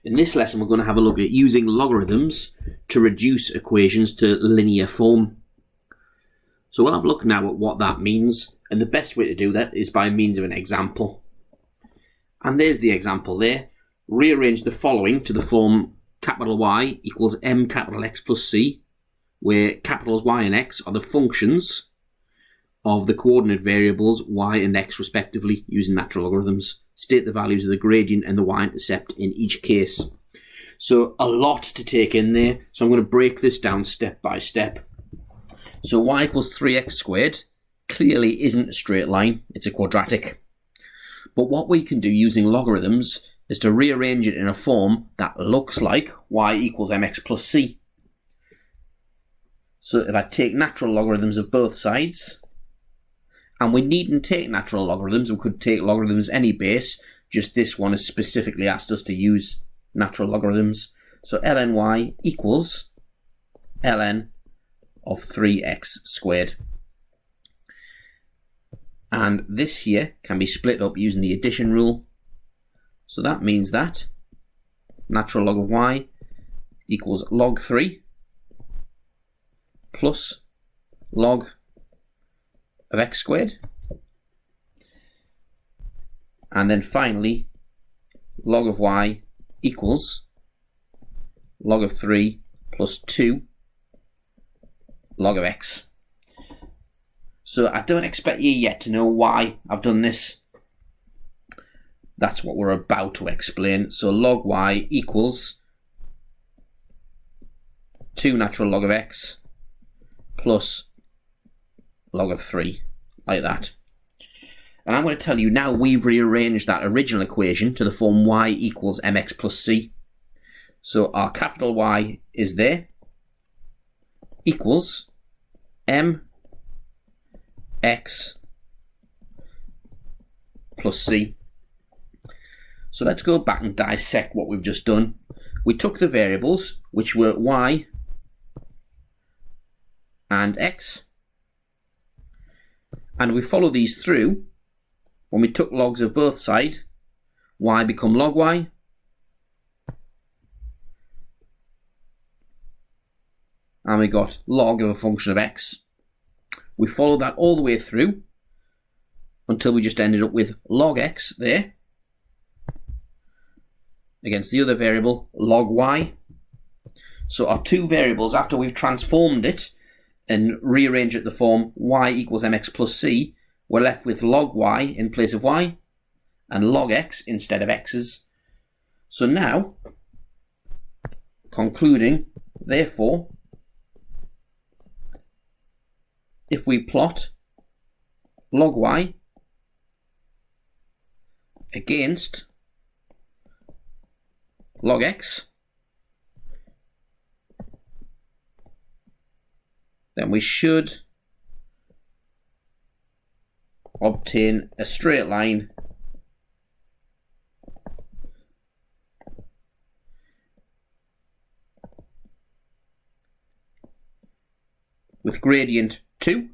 In this lesson, we're going to have a look at using logarithms to reduce equations to linear form. So we'll have a look now at what that means, and the best way to do that is by means of an example. And there's the example there. Rearrange the following to the form capital Y equals m capital X plus C, where capitals Y and X are the functions of the coordinate variables Y and X respectively using natural logarithms. State the values of the gradient and the y-intercept in each case. So a lot to take in there, so I'm going to break this down step by step. So y equals 3x squared clearly isn't a straight line, it's a quadratic. But what we can do using logarithms is to rearrange it in a form that looks like y equals mx plus c. So if I take natural logarithms of both sides, and we needn't take natural logarithms, we could take logarithms any base, just this one has specifically asked us to use natural logarithms. So ln y equals ln of 3x squared. And this here can be split up using the addition rule. So that means that natural log of y equals log 3 plus log of x squared. And then finally, log of y equals log of 3 plus 2 log of x. So I don't expect you yet to know why I've done this. That's what we're about to explain. So log y equals 2 natural log of x plus log of 3, like that. And I'm going to tell you now we've rearranged that original equation to the form y equals mx plus c. So our capital Y is there, equals m x plus c. So let's go back and dissect what we've just done. We took the variables, which were y and x, and we follow these through. When we took logs of both sides, y become log y, and we got log of a function of x. We followed that all the way through until we just ended up with log x there against the other variable log y. So our two variables, after we've transformed it and rearranged it the form y equals mx plus c, we're left with log y in place of y and log x instead of x's. So now, concluding, therefore, if we plot log y against log x, then we should obtain a straight line with gradient 2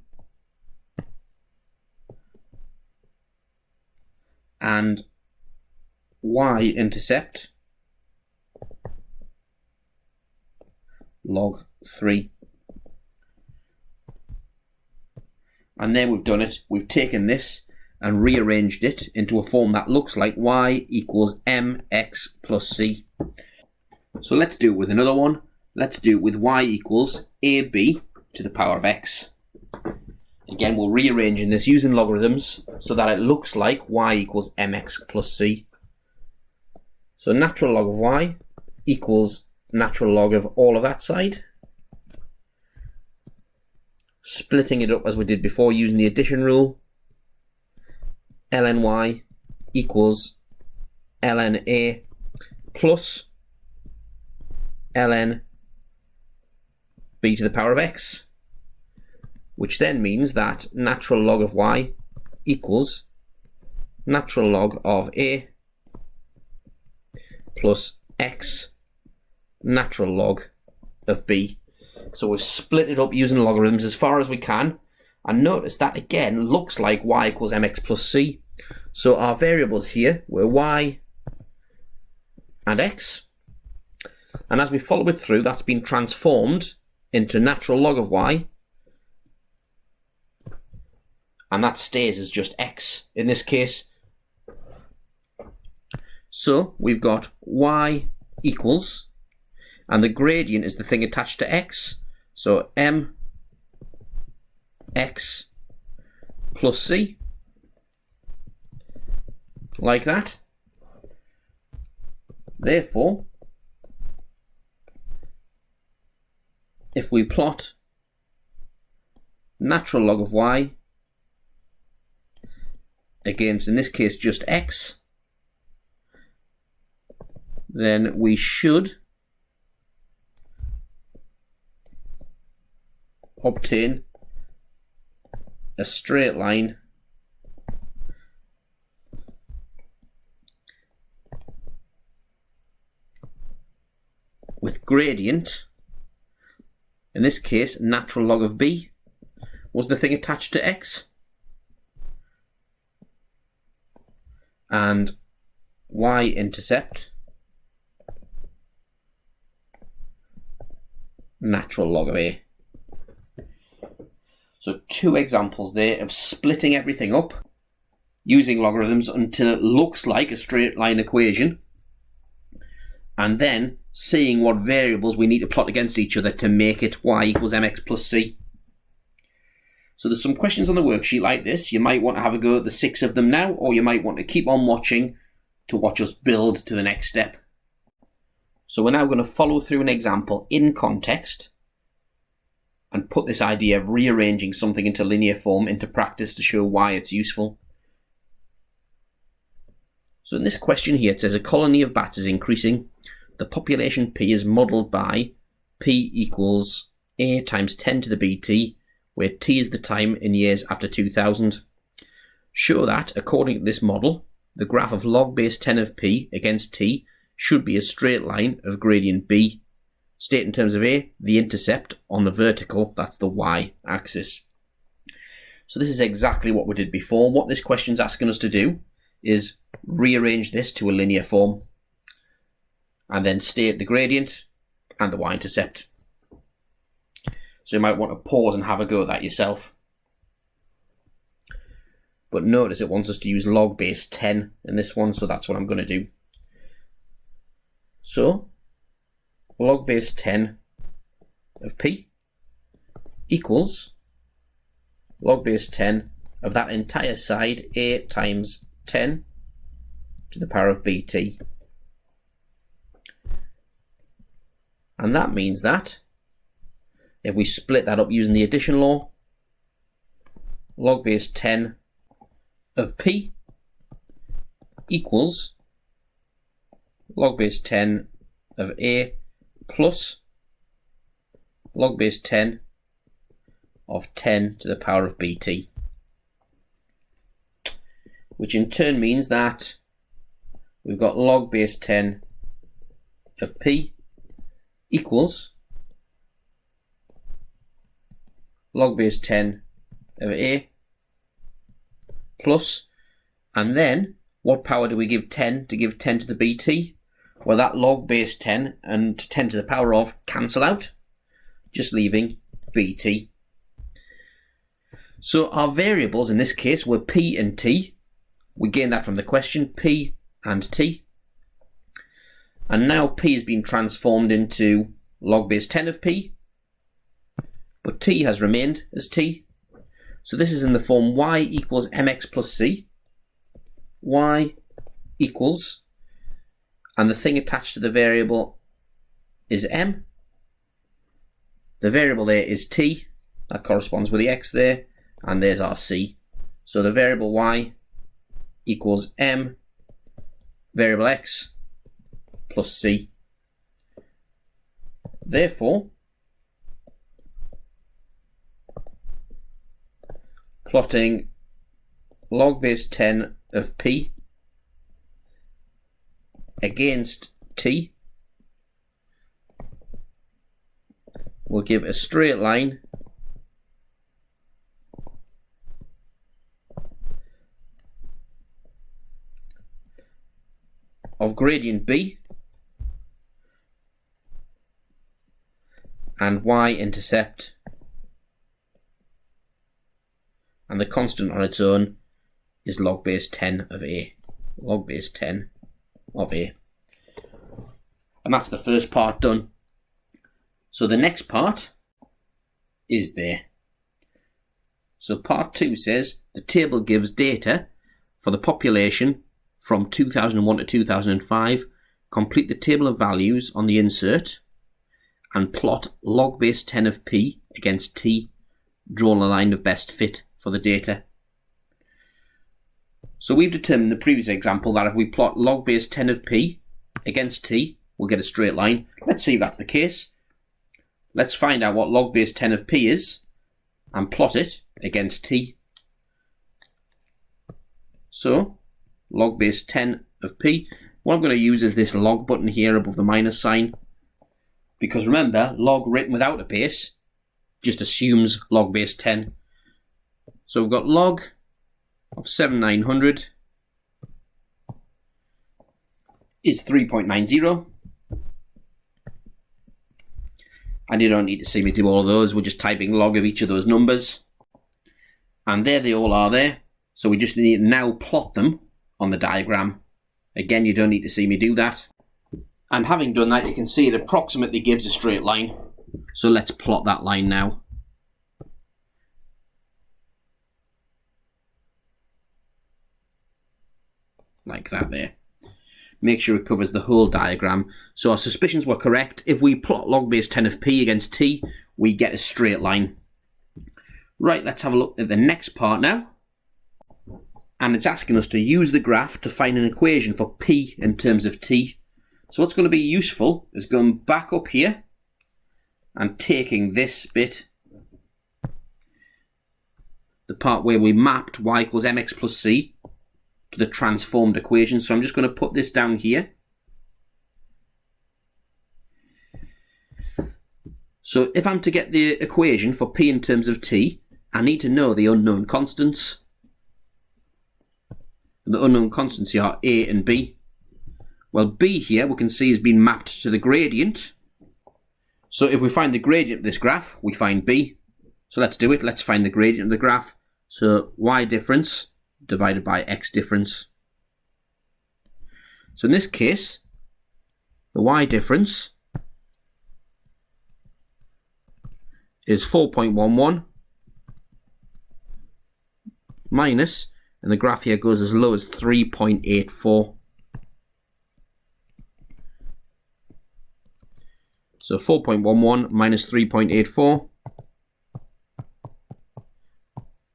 and y-intercept log 3. And there we've done it. We've taken this and rearranged it into a form that looks like y equals mx plus c. So let's do it with another one. Let's do it with y equals ab to the power of x. Again, we're rearranging this using logarithms so that it looks like y equals mx plus c. So natural log of y equals natural log of all of that side. Splitting it up as we did before using the addition rule. ln y equals ln a plus ln b to the power of x, which then means that natural log of y equals natural log of a plus x natural log of b. So we've split it up using logarithms as far as we can, and notice that again looks like y equals mx plus c. So our variables here were y and x, And as we follow it through, that's been transformed into natural log of y. And that stays as just x in this case. So we've got y equals, and the gradient is the thing attached to x. So m x plus c, like that. Therefore, if we plot natural log of y against, in this case, just x, then we should obtain a straight line with gradient, in this case natural log of b was the thing attached to x, and y-intercept natural log of a. So 2 examples there of splitting everything up using logarithms until it looks like a straight line equation, and then seeing what variables we need to plot against each other to make it y equals mx plus c. So there's some questions on the worksheet like this. You might want to have a go at the 6 of them now, or you might want to keep on watching to watch us build to the next step. So we're now going to follow through an example in context and put this idea of rearranging something into linear form into practice to show why it's useful. So in this question here, it says a colony of bats is increasing. The population P is modelled by P equals A times 10 to the BT, where T is the time in years after 2000. Show that, according to this model, the graph of log base 10 of P against T should be a straight line of gradient B. State in terms of A, the intercept on the vertical, that's the y-axis. So this is exactly what we did before. What this question's asking us to do is rearrange this to a linear form and then state the gradient and the y-intercept. So you might want to pause and have a go at that yourself. But notice it wants us to use log base 10 in this one, so that's what I'm going to do. So log base 10 of P equals log base 10 of that entire side, A times 10 to the power of BT. And that means that if we split that up using the addition law, log base 10 of P equals log base 10 of A plus log base 10 of 10 to the power of BT, which in turn means that we've got log base 10 of P equals log base 10 of A plus, and then what power do we give 10 to give 10 to the BT? Well, that log base 10 and 10 to the power of cancel out, just leaving BT. So our variables in this case were P and T. We gained that from the question, P and T. And now P has been transformed into log base 10 of P, but T has remained as T. So this is in the form y equals mx plus c. Y equals, and the thing attached to the variable is m. The variable there is t, that corresponds with the x there, and there's our c. So the variable y equals m variable x plus c. Therefore, plotting log base 10 of P against T will give a straight line of gradient B and y-intercept, and the constant on its own is log base 10 of a. Log base 10 of a. And that's the first part done. So the next part is there. So part 2 says the table gives data for the population from 2001 to 2005. Complete the table of values on the insert and plot log base 10 of p against t. Draw a line of best fit for the data. So we've determined in the previous example that if we plot log base 10 of p against t, we'll get a straight line. Let's see if that's the case. Let's find out what log base 10 of p is and plot it against t. So, log base 10 of p. What I'm going to use is this log button here above the minus sign. Because remember, log written without a base just assumes log base 10. So we've got log of 7900 is 3.90. And you don't need to see me do all of those. We're just typing log of each of those numbers. And there they all are there. So we just need to now plot them on the diagram. Again, you don't need to see me do that. And having done that, you can see it approximately gives a straight line. So let's plot that line now. Like that there. Make sure it covers the whole diagram. So our suspicions were correct. If we plot log base 10 of p against t, we get a straight line. Right, let's have a look at the next part now. And it's asking us to use the graph to find an equation for p in terms of t. So what's going to be useful is going back up here and taking this bit, the part where we mapped y equals mx plus c, to the transformed equation. So I'm just going to put this down here. So if I'm to get the equation for p in terms of t, I need to know the unknown constants. And the unknown constants here are a and b. Well, b here we can see has been mapped to the gradient. So if we find the gradient of this graph, we find b. So let's do it. Let's find the gradient of the graph. So y difference divided by x difference. So in this case, the y difference is 4.11 minus, and the graph here goes as low as 3.84. So 4.11 minus 3.84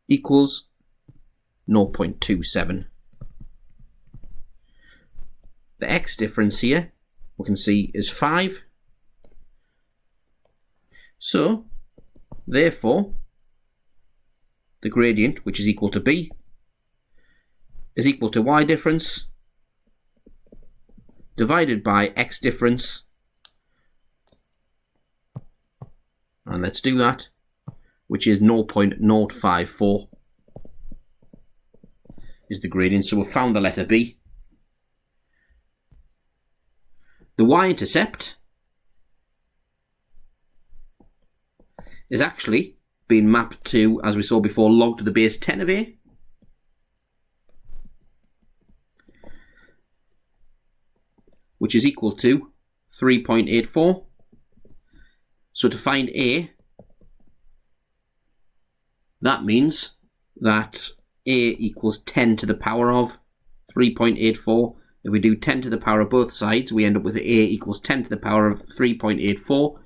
equals 0.27. The x difference here, we can see, is 5. So, therefore, the gradient, which is equal to b, is equal to y difference divided by x difference. And let's do that, which is 0.054. is the gradient. So we've found the letter B. The y-intercept is actually being mapped to, as we saw before, log to the base 10 of a. Which is equal to 3.84. So to find a, that means that a equals 10 to the power of 3.84. If we do 10 to the power of both sides, we end up with a equals 10 to the power of 3.84.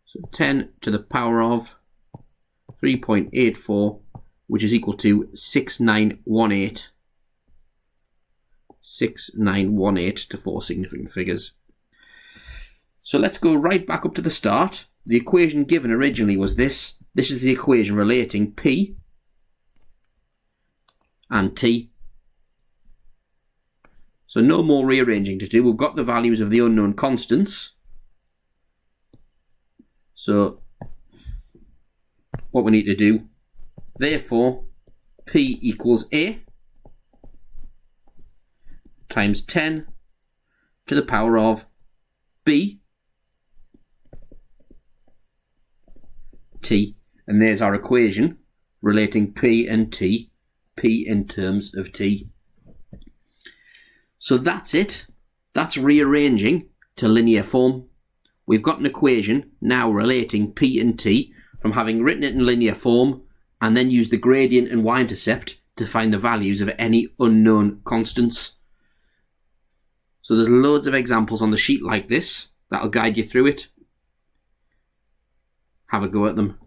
So 10 to the power of 3.84, which is equal to 6918. 6918 to 4 significant figures. So let's go right back up to the start. The equation given originally was this. This is the equation relating P and T. So no more rearranging to do. We've got the values of the unknown constants. So what we need to do, therefore, P equals A times 10 to the power of B t. And there's our equation relating p and t, p in terms of t. So that's it. That's rearranging to linear form. We've got an equation now relating p and t from having written it in linear form and then used the gradient and y-intercept to find the values of any unknown constants. So there's loads of examples on the sheet like this that'll guide you through it. Have a go at them.